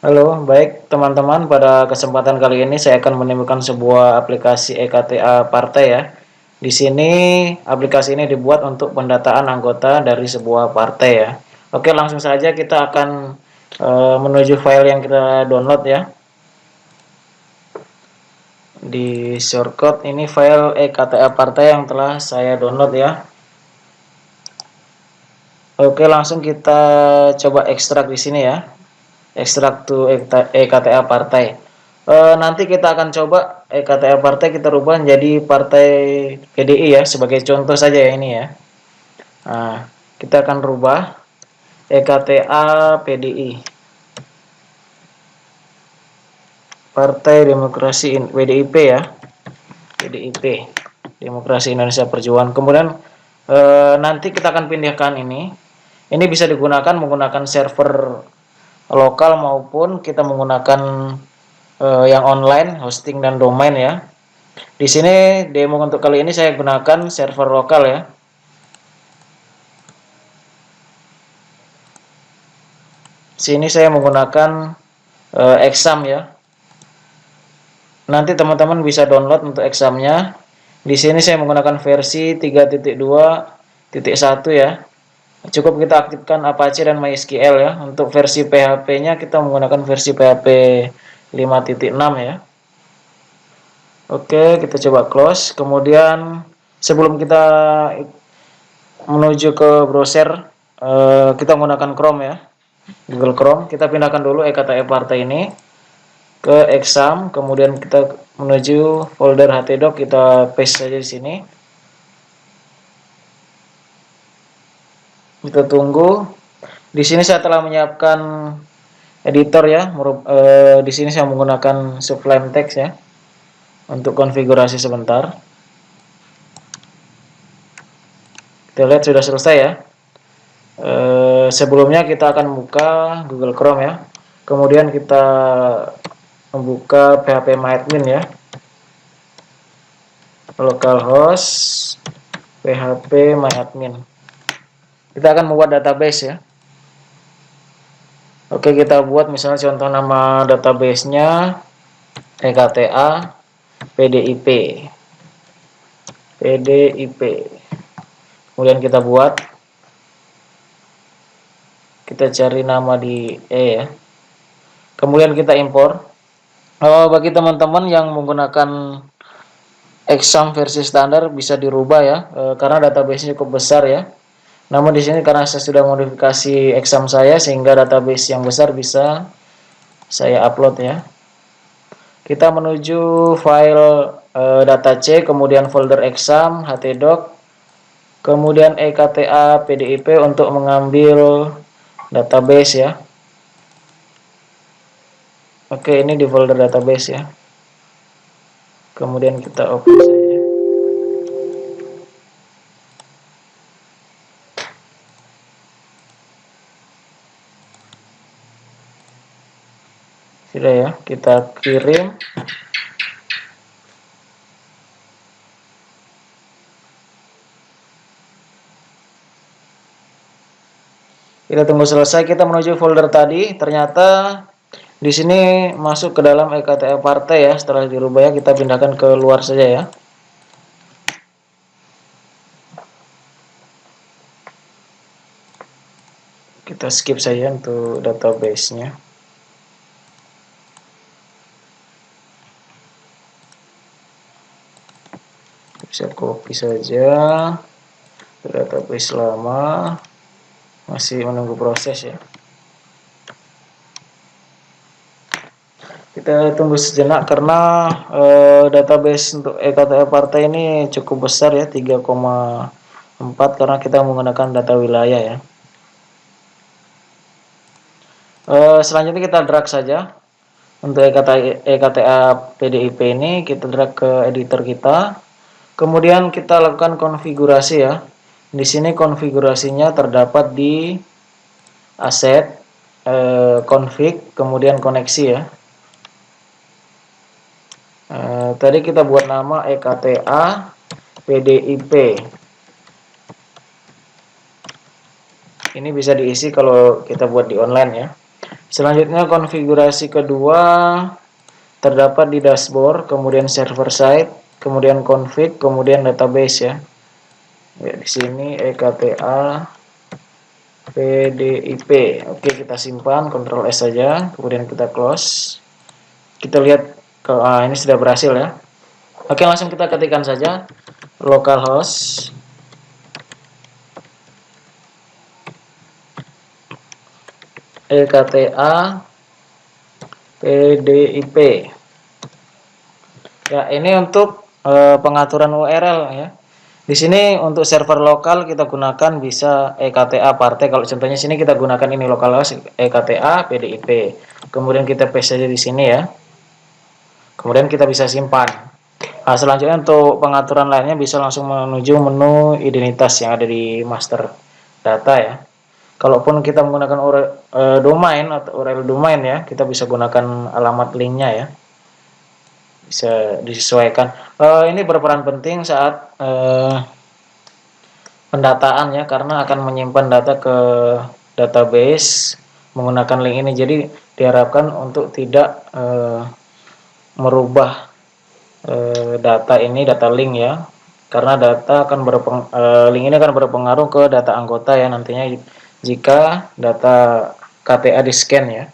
Halo, baik teman-teman. Pada kesempatan kali ini saya akan menemukan sebuah aplikasi EKTA Partai ya. Di sini aplikasi ini dibuat untuk pendataan anggota dari sebuah partai ya. Oke, langsung saja kita akan menuju file yang kita download ya. Di shortcut ini file EKTA Partai yang telah saya download ya. Oke, langsung kita coba ekstrak di sini ya. Ekstrak to EKTA Partai. Nanti kita akan coba EKTA Partai kita rubah menjadi Partai PDI ya, sebagai contoh saja ya ini ya. Nah, kita akan rubah EKTA PDI, Partai Demokrasi PDIP ya, PDIP, Demokrasi Indonesia Perjuangan. Kemudian nanti kita akan pindahkan ini. Ini bisa digunakan menggunakan server lokal maupun kita menggunakan yang online, hosting dan domain ya. Di sini demo untuk kali ini saya gunakan server lokal ya. Sini saya menggunakan exam ya. Nanti teman-teman bisa download untuk examnya. Di sini saya menggunakan versi 3.2.1 ya. Cukup kita aktifkan Apache dan MySQL ya. Untuk versi PHP-nya kita menggunakan versi PHP 5.6 ya. Oke, kita coba close. Kemudian sebelum kita menuju ke browser, kita menggunakan Chrome ya, Google Chrome. Kita pindahkan dulu EKTA Partai ini ke exam, kemudian kita menuju folder htdoc, kita paste saja di sini. Kita tunggu. Di sini saya telah menyiapkan editor ya. Di sini saya menggunakan Sublime Text ya untuk konfigurasi sebentar. Kita lihat sudah selesai ya. Sebelumnya kita akan buka Google Chrome ya. Kemudian kita membuka phpMyAdmin ya. Localhost phpMyAdmin. Kita akan membuat database ya. Oke, kita buat misalnya contoh nama database-nya EKTA PDIP. PDIP. Kemudian kita buat, kita cari nama di ya. Kemudian kita impor. Bagi teman-teman yang menggunakan exam versi standar bisa dirubah ya, karena database-nya cukup besar ya. Namun di sini karena saya sudah modifikasi exam saya sehingga database yang besar bisa saya upload ya. Kita menuju file data C, kemudian folder exam, htdoc, kemudian EKTA PDIP untuk mengambil database ya. Oke, ini di folder database ya. Kemudian kita open saja. Sudah ya, kita kirim. Kita tunggu selesai, kita menuju folder tadi. Ternyata di sini masuk ke dalam EKTA Partai ya. Setelah dirubah ya, kita pindahkan ke luar saja ya. Kita skip saja untuk database-nya. Bisa copy saja ke database lama. Masih menunggu proses ya. Kita tunggu sejenak karena database untuk EKTA Partai ini cukup besar ya, 3,4 karena kita menggunakan data wilayah ya. Selanjutnya kita drag saja untuk EKTA PDIP ini, kita drag ke editor kita. Kemudian kita lakukan konfigurasi ya. Di sini konfigurasinya terdapat di aset, config, kemudian koneksi ya. Tadi kita buat nama EKTA PDIP. Ini bisa diisi kalau kita buat di online ya. Selanjutnya konfigurasi kedua terdapat di dashboard, kemudian server side, kemudian config, kemudian database ya. Ya di sini EKTA PDIP. Oke, kita simpan, Ctrl S saja, kemudian kita close. Kita lihat ke ini sudah berhasil ya. Oke, langsung kita ketikkan saja localhost EKTA PDIP. Ya, ini untuk pengaturan URL ya. Di sini untuk server lokal kita gunakan bisa EKTA partai. Kalau contohnya sini kita gunakan ini localhost EKTA PDIP. Kemudian kita paste saja di sini ya. Kemudian kita bisa simpan. Nah, selanjutnya untuk pengaturan lainnya bisa langsung menuju menu identitas yang ada di master data ya. Kalaupun kita menggunakan domain atau URL domain ya, kita bisa gunakan alamat linknya ya. Bisa disesuaikan. Ini berperan penting saat pendataan ya, karena akan menyimpan data ke database menggunakan link ini. Jadi diharapkan untuk tidak merubah data ini, data link ya, karena data akan link ini akan berpengaruh ke data anggota ya nantinya jika data KTA di scan ya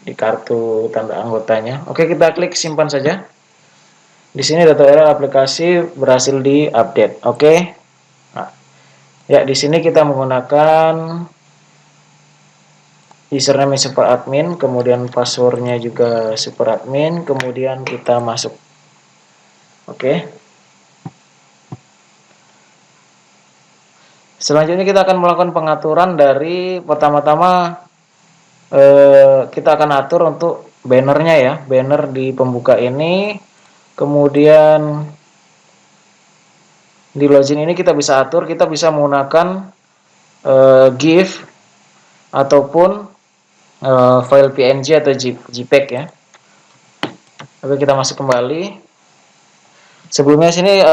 di kartu tanda anggotanya. Oke, kita klik simpan saja. Di sini data URL aplikasi berhasil diupdate. Oke. Nah, ya di sini kita menggunakan username super admin, kemudian passwordnya juga super admin, kemudian kita masuk. Oke. Selanjutnya kita akan melakukan pengaturan dari pertama-tama kita akan atur untuk bannernya ya, banner di pembuka ini. Kemudian di login ini kita bisa atur, kita bisa menggunakan GIF ataupun file PNG atau JPEG ya. Oke, kita masuk kembali. Sebelumnya sini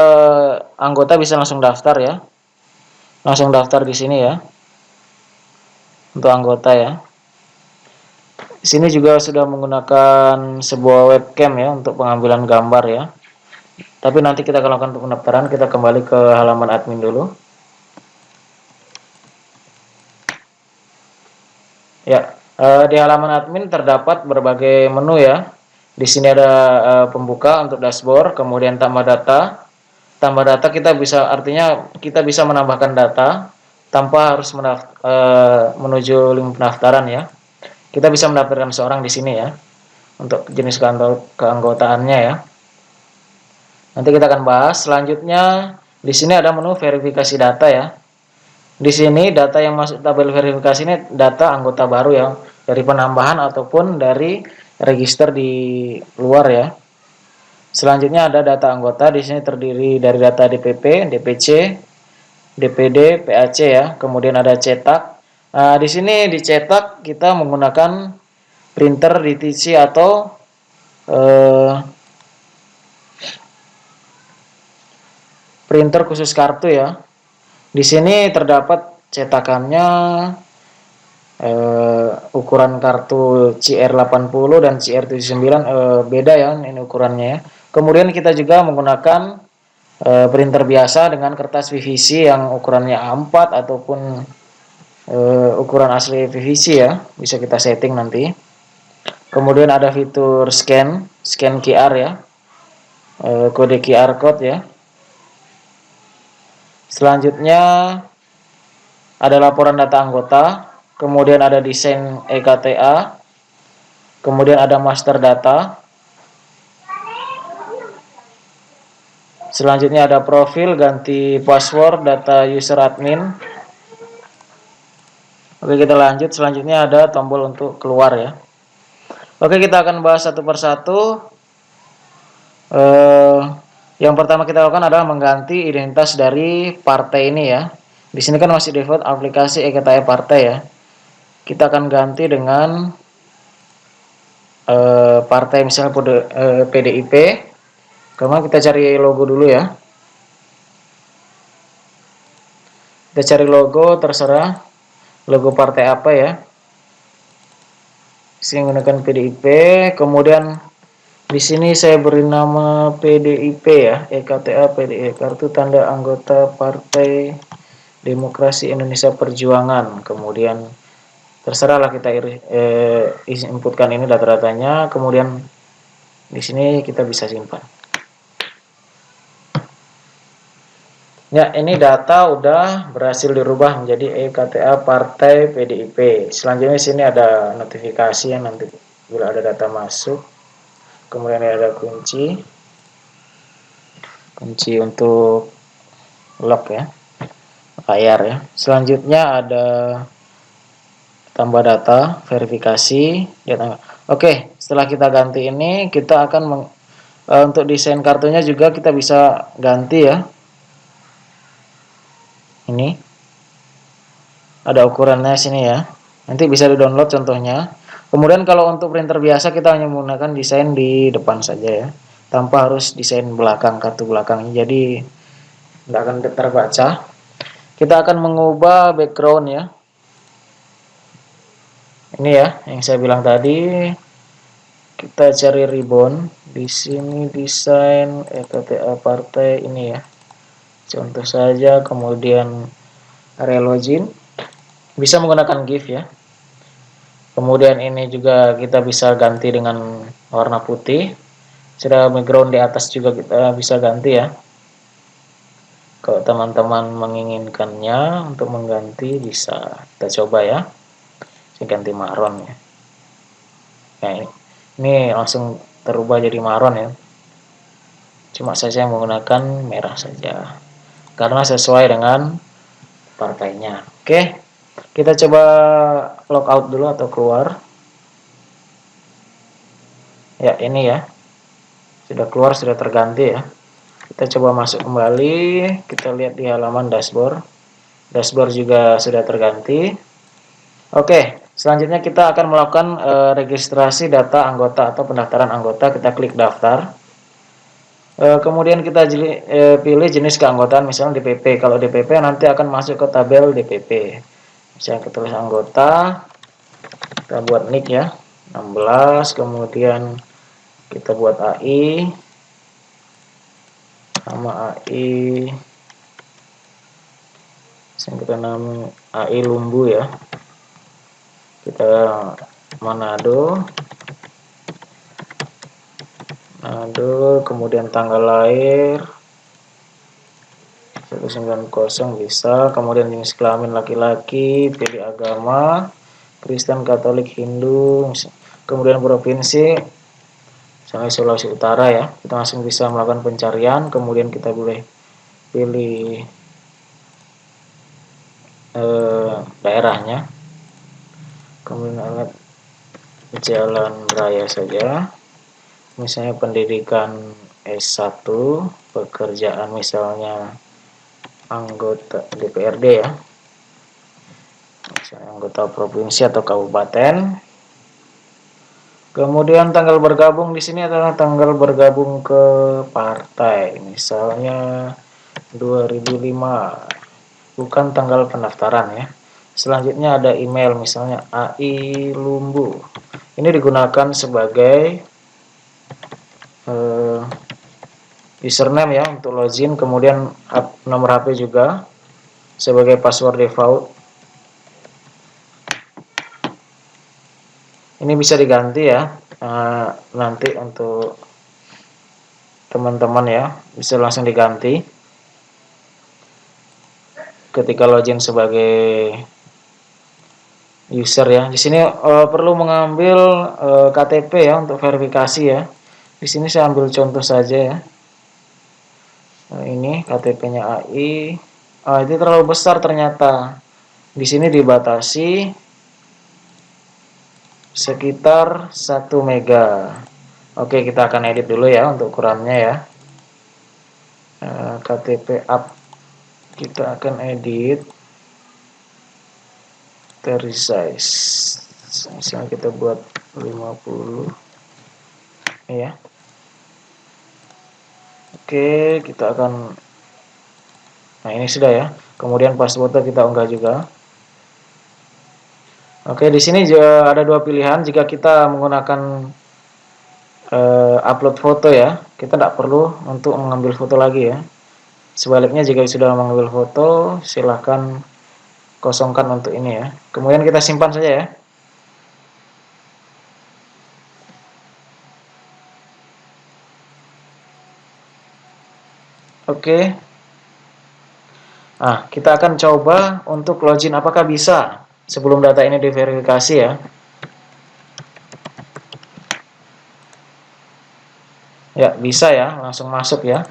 anggota bisa langsung daftar ya, langsung daftar di sini ya untuk anggota ya. Di sini juga sudah menggunakan sebuah webcam ya untuk pengambilan gambar ya. Tapi nanti kita akan lakukan untuk pendaftaran. Kita kembali ke halaman admin dulu. Ya, di halaman admin terdapat berbagai menu ya. Di sini ada pembuka untuk dashboard, kemudian tambah data. Tambah data kita bisa, artinya kita bisa menambahkan data tanpa harus menuju link pendaftaran ya. Kita bisa mendaftarkan seorang di sini ya untuk jenis keanggotaannya ya. Nanti kita akan bahas. Selanjutnya di sini ada menu verifikasi data ya. Di sini data yang masuk tabel verifikasi ini data anggota baru ya, dari penambahan ataupun dari register di luar ya. Selanjutnya ada data anggota. Di sini terdiri dari data DPP, DPC, DPD, PAC ya. Kemudian ada cetak. Nah, di sini dicetak kita menggunakan printer DTC atau printer khusus kartu ya. Di sini terdapat cetakannya, ukuran kartu CR80 dan CR79 beda ya ini ukurannya ya. Kemudian kita juga menggunakan printer biasa dengan kertas PVC yang ukurannya A4 ataupun ukuran asli PVC ya, bisa kita setting nanti. Kemudian ada fitur scan QR ya, kode QR code ya. Selanjutnya ada laporan data anggota, kemudian ada desain EKTA, kemudian ada master data. Selanjutnya ada profil, ganti password, data user admin. Oke, kita lanjut. Selanjutnya ada tombol untuk keluar ya. Oke, kita akan bahas satu persatu. Yang pertama kita lakukan adalah mengganti identitas dari partai ini ya. Di sini kan masih default aplikasi EKTA partai ya. Kita akan ganti dengan partai misalnya PDIP. Kemudian kita cari logo dulu ya. Kita cari logo, terserah logo partai apa ya. Saya menggunakan PDIP, kemudian di sini saya beri nama PDIP ya, EKTA PDI, kartu tanda anggota Partai Demokrasi Indonesia Perjuangan. Kemudian terserahlah kita inputkan ini data-datanya, kemudian di sini kita bisa simpan. Ya, ini data udah berhasil dirubah menjadi EKTA Partai PDIP. Selanjutnya sini ada notifikasi yang nanti bila ada data masuk. Kemudian ada kunci untuk lock ya, layar ya. Selanjutnya ada tambah data, verifikasi. Oke, setelah kita ganti ini, kita akan untuk desain kartunya juga kita bisa ganti ya. Ini ada ukurannya sini ya. Nanti bisa di-download contohnya. Kemudian kalau untuk printer biasa kita hanya menggunakan desain di depan saja ya, tanpa harus desain belakang, kartu belakang. Jadi tidak akan terbaca. Kita akan mengubah background ya. Ini ya yang saya bilang tadi. Kita cari ribbon. Di sini desain EKTA partai ini ya. Contoh saja, kemudian area login. Bisa menggunakan GIF ya. Kemudian ini juga kita bisa ganti dengan warna putih. Sudah background di atas juga kita bisa ganti ya. Kalau teman-teman menginginkannya untuk mengganti bisa kita coba ya. Saya ganti marron ya. Nah, ini langsung terubah jadi marron ya. Cuma saya menggunakan merah saja karena sesuai dengan partainya. Oke, kita coba logout dulu atau keluar. Ya, ini ya. Sudah keluar, sudah terganti ya. Kita coba masuk kembali, kita lihat di halaman dashboard. Dashboard juga sudah terganti. Oke, selanjutnya kita akan melakukan registrasi data anggota atau pendaftaran anggota. Kita klik daftar. Kemudian kita pilih jenis keanggotaan, misalnya DPP. Kalau DPP nanti akan masuk ke tabel DPP. Misalnya kita tulis anggota, kita buat nick ya, 16, kemudian kita buat AI, nama AI, kita nama AI Lumbu ya, kita Manado, kemudian tanggal lahir 190 bisa, kemudian jenis kelamin laki-laki, pilih agama Kristen, Katolik, Hindu, kemudian provinsi misalnya Sulawesi Utara ya, kita langsung bisa melakukan pencarian. Kemudian kita boleh pilih daerahnya, kemudian alat jalan raya saja, misalnya pendidikan S1, pekerjaan misalnya anggota DPRD ya, misalnya anggota provinsi atau kabupaten. Kemudian tanggal bergabung di sini adalah tanggal bergabung ke partai, misalnya 2005, bukan tanggal pendaftaran ya. Selanjutnya ada email, misalnya AI Lumbu. Ini digunakan sebagai username ya untuk login, kemudian nomor HP juga sebagai password default. Ini bisa diganti ya, nanti untuk teman-teman ya, bisa langsung diganti ketika login sebagai user ya. Di sini perlu mengambil KTP ya untuk verifikasi ya. Di sini saya ambil contoh saja ya. Ini KTP-nya AI. Itu terlalu besar ternyata. Di sini dibatasi sekitar 1 mega. Oke, kita akan edit dulu ya untuk ukurannya ya. KTP up, kita akan edit resize, misalnya kita buat 50 ya. Oke, kita akan, nah ini sudah ya. Kemudian passwordnya kita unggah juga. Oke, di sini juga ada dua pilihan. Jika kita menggunakan upload foto ya, kita tidak perlu untuk mengambil foto lagi ya. Sebaliknya jika sudah mengambil foto, silahkan kosongkan untuk ini ya. Kemudian kita simpan saja ya. Oke. Nah, kita akan coba untuk login apakah bisa sebelum data ini diverifikasi ya. Ya, bisa ya, langsung masuk ya.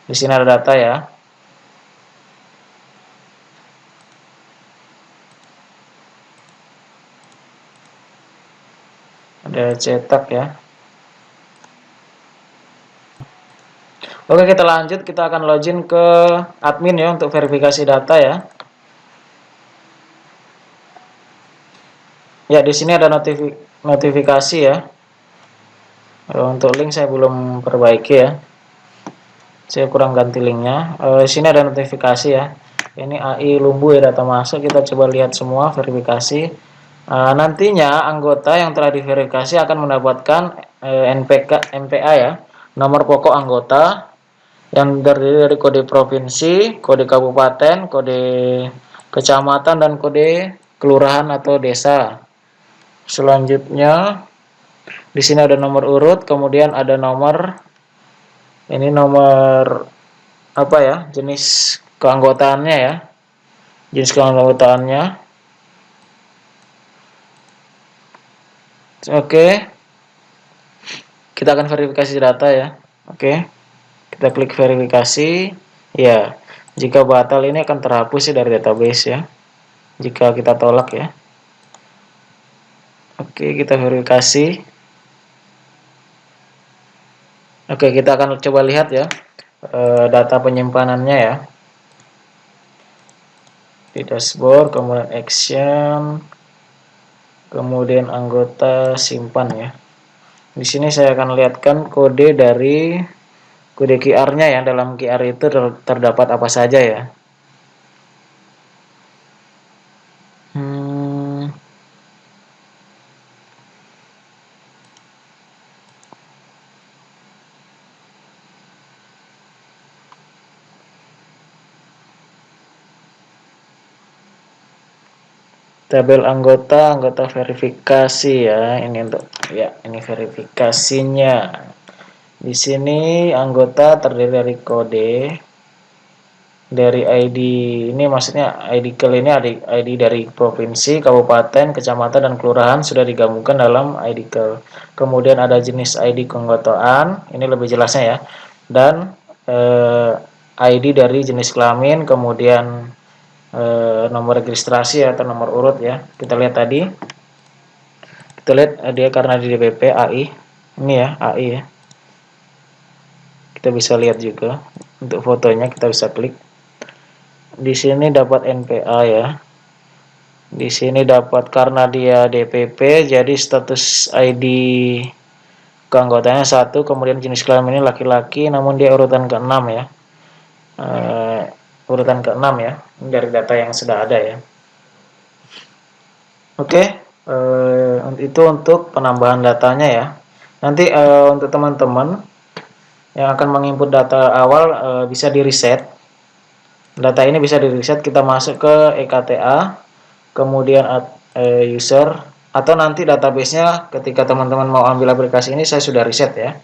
Di sini ada data ya. Ada cetak ya. Oke, kita lanjut. Kita akan login ke admin ya untuk verifikasi data ya. Ya, di sini ada notifikasi ya. Untuk link saya belum perbaiki ya. Saya kurang ganti linknya. Di sini ada notifikasi ya. Ini AI Lumbu ya, data masuk. Kita coba lihat semua verifikasi. Nantinya anggota yang telah diverifikasi akan mendapatkan NPA ya, nomor pokok anggota yang terdiri dari kode provinsi, kode kabupaten, kode kecamatan, dan kode kelurahan atau desa. Selanjutnya di sini ada nomor urut, kemudian ada nomor apa ya, jenis keanggotaannya ya, jenis keanggotaannya. Oke, kita akan verifikasi data ya. Oke, kita klik verifikasi ya. Jika batal ini akan terhapus ya dari database ya, jika kita tolak ya. Oke, kita verifikasi. Oke, kita akan coba lihat ya data penyimpanannya ya. Di dashboard, kemudian action, kemudian anggota simpan ya. Di sini saya akan lihatkan kode dari kode QR-nya ya. Dalam QR itu terdapat apa saja ya. Tabel anggota verifikasi ya. Ini untuk ya, ini verifikasinya. Di sini anggota terdiri dari kode, dari ID, ini maksudnya ID ini ID dari provinsi, kabupaten, kecamatan, dan kelurahan sudah digabungkan dalam ID kemudian ada jenis ID keanggotaan, ini lebih jelasnya ya, dan ID dari jenis kelamin, kemudian nomor registrasi atau nomor urut ya. Kita lihat tadi, kita lihat dia karena di DPP AI, ini ya AI ya, kita bisa lihat juga untuk fotonya, kita bisa klik. Di sini dapat NPA ya. Di sini dapat karena dia DPP, jadi status ID keanggotaannya 1, kemudian jenis kelamin ini laki-laki, namun dia urutan ke-6 ya. Urutan ke-6 ya. Ini dari data yang sudah ada ya. Oke, itu untuk penambahan datanya ya. Nanti untuk teman-teman yang akan menginput data awal bisa di reset. Data ini bisa di reset, kita masuk ke EKTA, kemudian user, atau nanti database-nya ketika teman-teman mau ambil aplikasi ini saya sudah reset ya.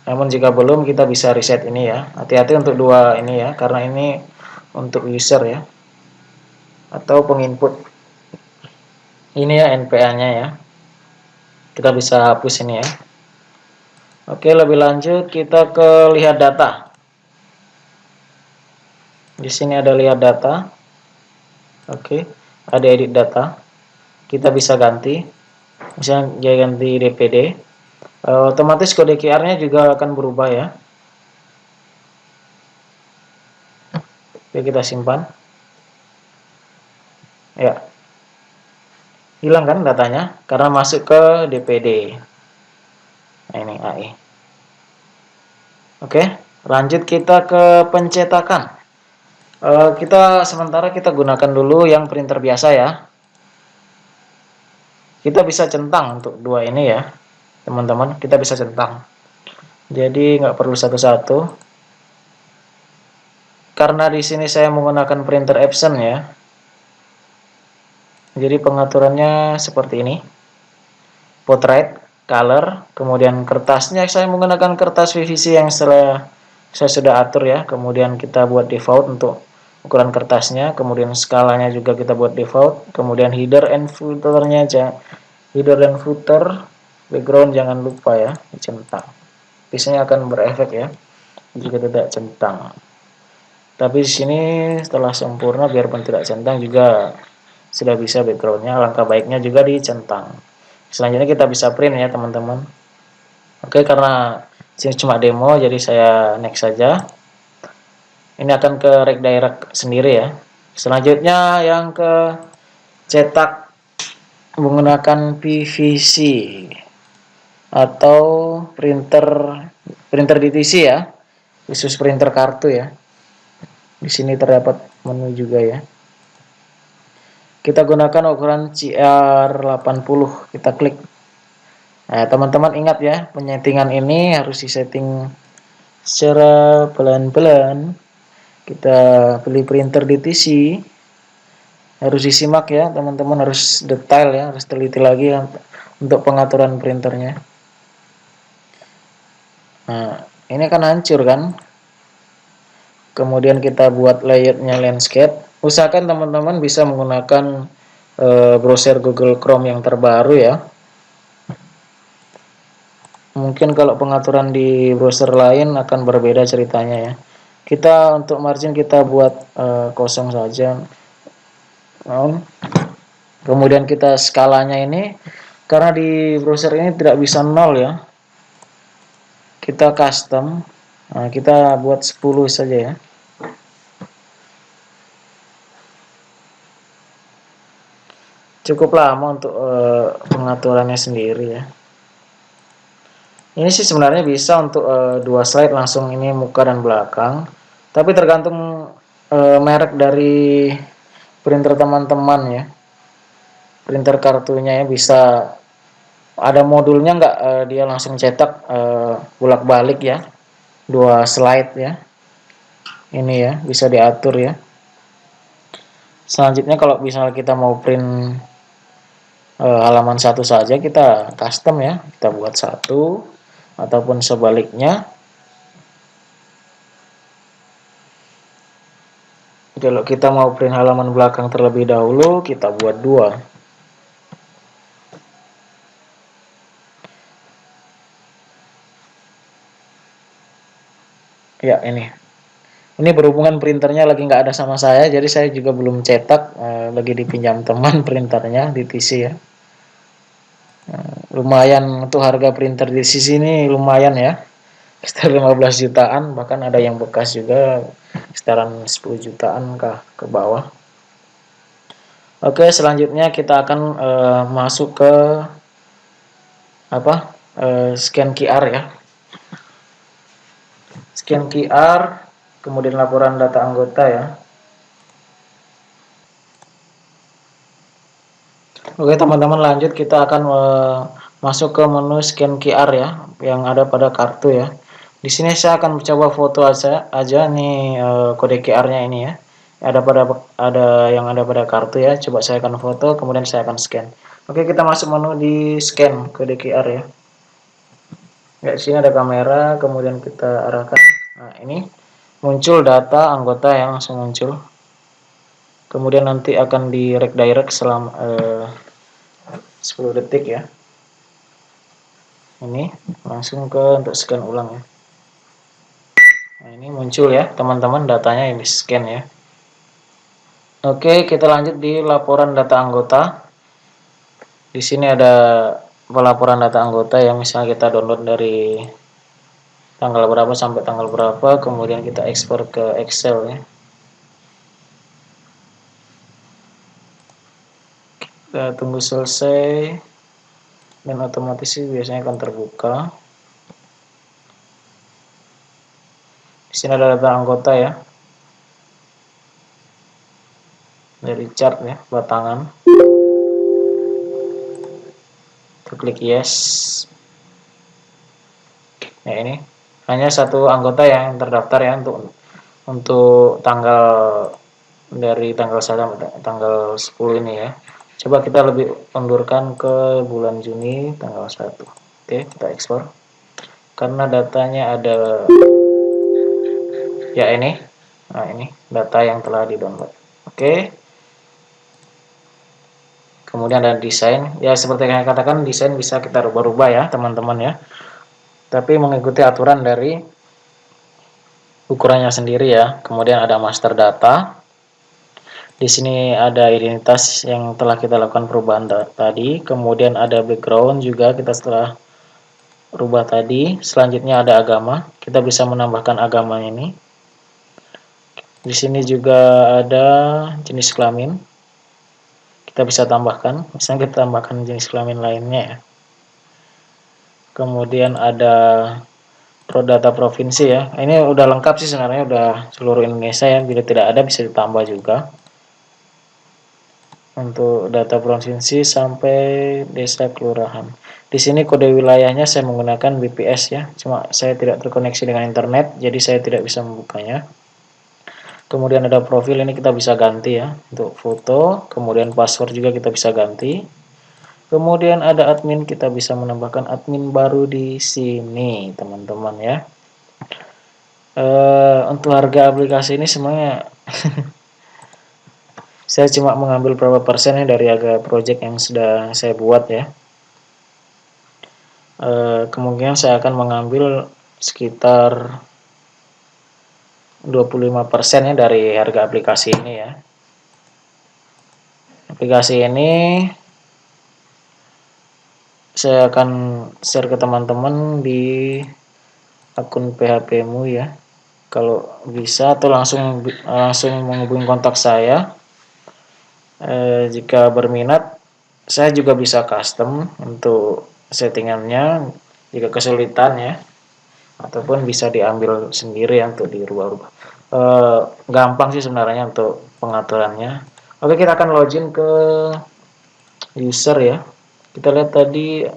Namun jika belum, kita bisa reset ini ya. Hati-hati untuk dua ini ya, karena ini untuk user ya, atau penginput. Ini ya NPA-nya ya. Kita bisa hapus ini ya. Oke, lebih lanjut kita ke lihat data. Di sini ada lihat data. Oke, ada edit data. Kita bisa ganti. Misalnya ganti DPD. Otomatis kode QR-nya juga akan berubah ya. Oke, kita simpan. Ya. Hilang kan datanya karena masuk ke DPD. Nah, ini AI. Oke, lanjut kita ke pencetakan. Sementara kita gunakan dulu yang printer biasa ya. Kita bisa centang untuk dua ini ya, teman-teman. Kita bisa centang. Jadi nggak perlu satu-satu. Karena di sini saya menggunakan printer Epson ya. Jadi pengaturannya seperti ini. Portrait, color, kemudian kertasnya saya menggunakan kertas PVC yang saya sudah atur ya. Kemudian kita buat default untuk ukuran kertasnya, kemudian skalanya juga kita buat default, kemudian header and footernya aja. Header dan footer, background jangan lupa ya, dicentang. Biasanya akan berefek ya jika tidak centang. Tapi di sini setelah sempurna biarpun tidak centang juga sudah bisa backgroundnya. Langkah baiknya juga dicentang. Selanjutnya kita bisa print ya teman-teman. Oke, karena sini cuma demo jadi saya next saja. Ini akan ke redirect sendiri ya. Selanjutnya yang ke cetak menggunakan PVC atau printer DTC ya, khusus printer kartu ya. Di sini terdapat menu juga ya. Kita gunakan ukuran CR80, kita klik. Nah, teman-teman ingat ya, penyetingan ini harus disetting secara pelan-pelan. Kita beli printer DTC, harus disimak ya, teman-teman harus detail ya, harus teliti lagi ya, untuk pengaturan printernya. Nah, ini kan hancur kan. Kemudian kita buat layoutnya landscape. Usahakan teman-teman bisa menggunakan browser Google Chrome yang terbaru ya. Mungkin kalau pengaturan di browser lain akan berbeda ceritanya ya. Kita untuk margin kita buat kosong saja. Kemudian kita skalanya ini karena di browser ini tidak bisa 0 ya. Kita custom. Nah, kita buat 10 saja ya. Cukup lama untuk pengaturannya sendiri ya. Ini sih sebenarnya bisa untuk 2 slide langsung, ini muka dan belakang. Tapi tergantung merek dari printer teman-teman ya. Printer kartunya ya, bisa ada modulnya nggak, dia langsung cetak bolak-balik ya. 2 slide ya. Ini ya, bisa diatur ya. Selanjutnya kalau misalnya kita mau print halaman satu saja, kita custom ya, kita buat satu ataupun sebaliknya. Kalau kita mau print halaman belakang terlebih dahulu, kita buat 2. Ya, ini berhubungan printernya lagi nggak ada sama saya, jadi saya juga belum cetak, lagi dipinjam teman printernya di TC ya. Lumayan untuk harga printer di sini lumayan ya, sekitar 15 jutaan, bahkan ada yang bekas juga sekitaran 10 jutaan ke bawah. Oke, selanjutnya kita akan masuk ke scan QR ya. Scan QR, kemudian laporan data anggota ya. Oke teman-teman, lanjut kita akan masuk ke menu scan QR ya, yang ada pada kartu ya. Di sini saya akan mencoba foto aja nih kode QR-nya ini ya. Ada yang ada pada kartu ya. Coba saya akan foto, kemudian saya akan scan. Oke, kita masuk menu di scan kode QR ya. Ya, di sini ada kamera, kemudian kita arahkan. Nah, ini muncul data anggota yang langsung muncul. Kemudian nanti akan di redirect selama 10 detik ya. Ini langsung ke untuk scan ulang ya. Nah, ini muncul ya teman-teman, datanya yang di scan ya. Oke, kita lanjut di laporan data anggota. Di sini ada pelaporan data anggota yang misalnya kita download dari tanggal berapa sampai tanggal berapa, kemudian kita ekspor ke Excel ya. Kita tunggu selesai dan otomatis sih biasanya akan terbuka. Di sini ada data anggota ya, dari chart ya, batangan. Kita klik yes. Ya, ini hanya satu anggota yang terdaftar ya untuk tanggal dari tanggal 1 tanggal 10 ini ya. Coba kita lebih undurkan ke bulan Juni tanggal 1. Oke, kita ekspor. Karena datanya ada ya ini. Nah, ini data yang telah di-download. Oke. Kemudian ada desain. Ya, seperti yang saya katakan, desain bisa kita rubah-rubah ya, teman-teman ya. Tapi mengikuti aturan dari ukurannya sendiri ya. Kemudian ada master data. Di sini ada identitas yang telah kita lakukan perubahan tadi. Kemudian ada background juga kita setelah rubah tadi. Selanjutnya ada agama. Kita bisa menambahkan agama ini. Di sini juga ada jenis kelamin. Kita bisa tambahkan. Misalnya kita tambahkan jenis kelamin lainnya ya. Kemudian ada data provinsi ya. Ini udah lengkap sih sebenarnya, udah seluruh Indonesia ya. Bila tidak ada bisa ditambah juga. Untuk data provinsi sampai desa kelurahan. Di sini kode wilayahnya saya menggunakan BPS ya. Cuma saya tidak terkoneksi dengan internet, jadi saya tidak bisa membukanya. Kemudian ada profil, ini kita bisa ganti ya untuk foto. Kemudian password juga kita bisa ganti. Kemudian ada admin, kita bisa menambahkan admin baru di sini, teman-teman ya. Untuk harga aplikasi ini semuanya saya cuma mengambil berapa persen ya dari harga project yang sudah saya buat ya. Kemungkinan saya akan mengambil sekitar 25% ya dari harga aplikasi ini ya. Aplikasi ini saya akan share ke teman-teman di akun PHP-mu ya. Kalau bisa atau langsung menghubungi kontak saya. Jika berminat, saya juga bisa custom untuk settingannya jika kesulitan ya, ataupun bisa diambil sendiri ya untuk dirubah-rubah. Gampang sih sebenarnya untuk pengaturannya. Oke, kita akan login ke user ya. Kita lihat tadi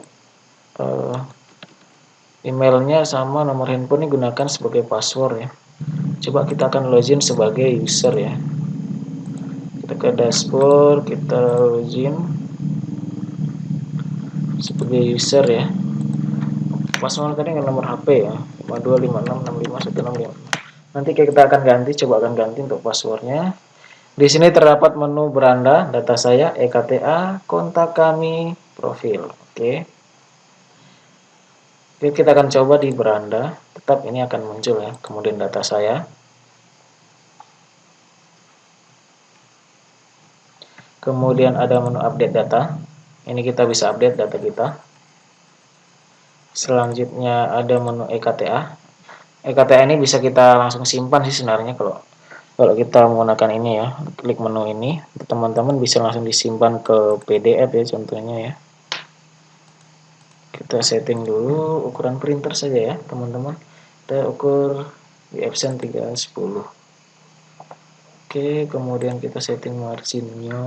emailnya sama nomor handphone gunakan sebagai password ya. Coba kita akan login sebagai user ya. Kita ke dashboard, kita login sebagai user ya. Password tadi dengan nomor HP ya, 5256656165. Nanti kita akan ganti, coba akan ganti untuk passwordnya. Di sini terdapat menu beranda, data saya, EKTA, kontak kami, profil. Oke. Oke, kita akan coba di beranda, tetap ini akan muncul ya. Kemudian data saya. Kemudian ada menu update data. Ini kita bisa update data kita. Selanjutnya ada menu EKTA. EKTA ini bisa kita langsung simpan sih sebenarnya kalau kita menggunakan ini ya. Klik menu ini, teman-teman bisa langsung disimpan ke PDF ya contohnya ya. Kita setting dulu ukuran printer saja ya teman-teman. Kita ukur di Epson 310. Oke, kemudian kita setting marginnya.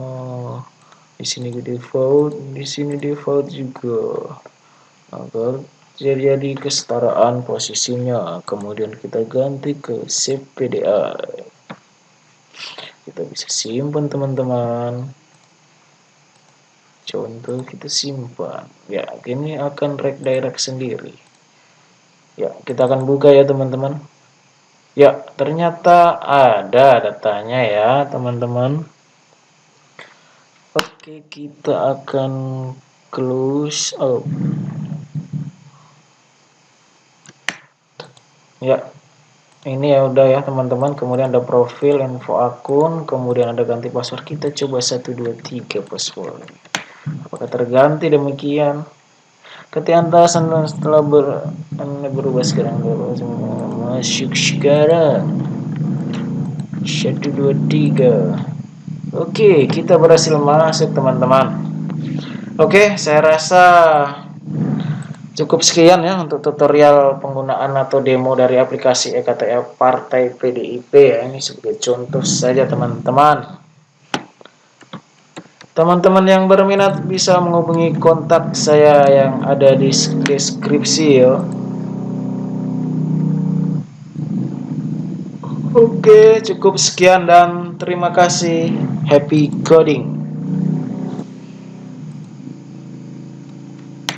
Di sini default juga agar jadi kesetaraan posisinya. Kemudian kita ganti ke save PDI. Kita bisa simpan teman-teman. Contoh kita simpan. Ya, ini akan redirect sendiri. Ya, kita akan buka ya teman-teman. Ya, ternyata ada datanya ya teman-teman. Oke, kita akan close out. Ya, ini ya udah ya teman-teman. Kemudian ada profil, info akun, kemudian ada ganti password. Kita coba 123 password. Apakah terganti demikian? Ketika setelah berubah sekarang masuk sekarang 123. Oke, kita berhasil masuk teman-teman. Oke, saya rasa cukup sekian ya untuk tutorial penggunaan atau demo dari aplikasi EKTA Partai PDIP ya. Ini sebagai contoh saja teman-teman. Teman-teman yang berminat bisa menghubungi kontak saya yang ada di deskripsi ya. Oke, cukup sekian dan terima kasih. Happy coding.